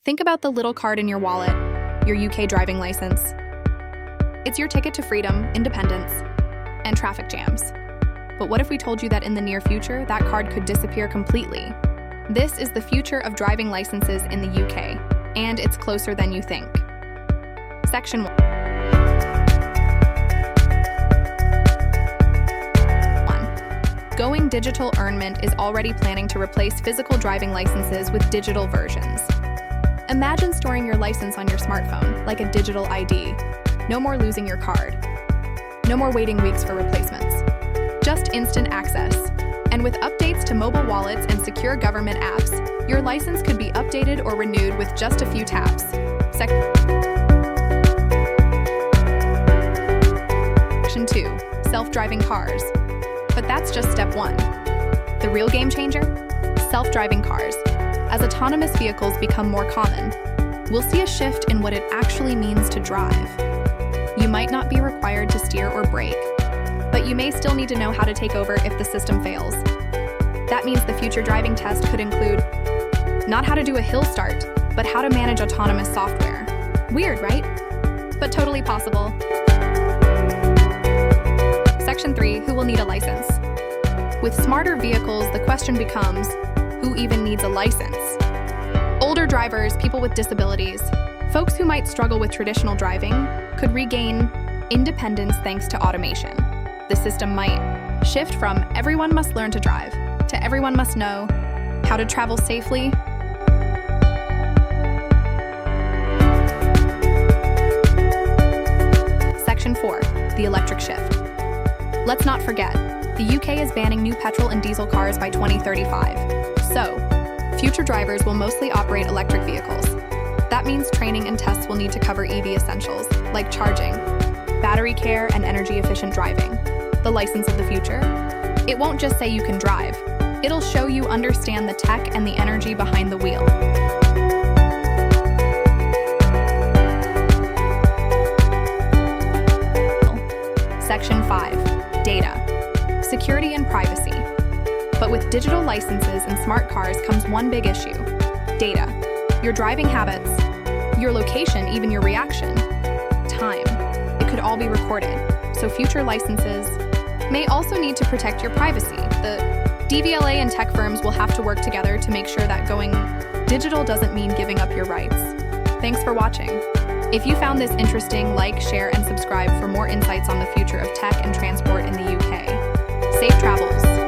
Think about the little card in your wallet, your UK driving license. It's your ticket to freedom, independence, and traffic jams. But what if we told you that in the near future, that card could disappear completely? This is the future of driving licenses in the UK, and it's closer than you think. Section 1. Going Digital Earnment is already planning to replace physical driving licenses with digital versions. Imagine storing your license on your smartphone, like a digital ID. No more losing your card. No more waiting weeks for replacements. Just instant access. And with updates to mobile wallets and secure government apps, your license could be updated or renewed with just a few taps. Section 2. Self-driving cars. But that's just step 1. The real game changer? Self-driving cars. As autonomous vehicles become more common, we'll see a shift in what it actually means to drive. You might not be required to steer or brake, but you may still need to know how to take over if the system fails. That means the future driving test could include not how to do a hill start, but how to manage autonomous software. Weird, right? But totally possible. Section 3, who will need a license? With smarter vehicles, the question becomes, who even needs a license? Older drivers, people with disabilities, folks who might struggle with traditional driving could regain independence thanks to automation. The system might shift from everyone must learn to drive to everyone must know how to travel safely. Section 4, the electric shift. Let's not forget, the UK is banning new petrol and diesel cars by 2035. So, future drivers will mostly operate electric vehicles. That means training and tests will need to cover EV essentials, like charging, battery care, and energy-efficient driving. The license of the future? It won't just say you can drive. It'll show you understand the tech and the energy behind the wheel. Section 5. Data, security and privacy. But with digital licenses and smart cars comes one big issue: data. Your driving habits, your location, even your reaction, time. It could all be recorded, so future licenses may also need to protect your privacy. The DVLA and tech firms will have to work together to make sure that going digital doesn't mean giving up your rights. Thanks for watching. If you found this interesting, like, share, and subscribe for more insights on the future of tech and transport in the UK. Safe travels.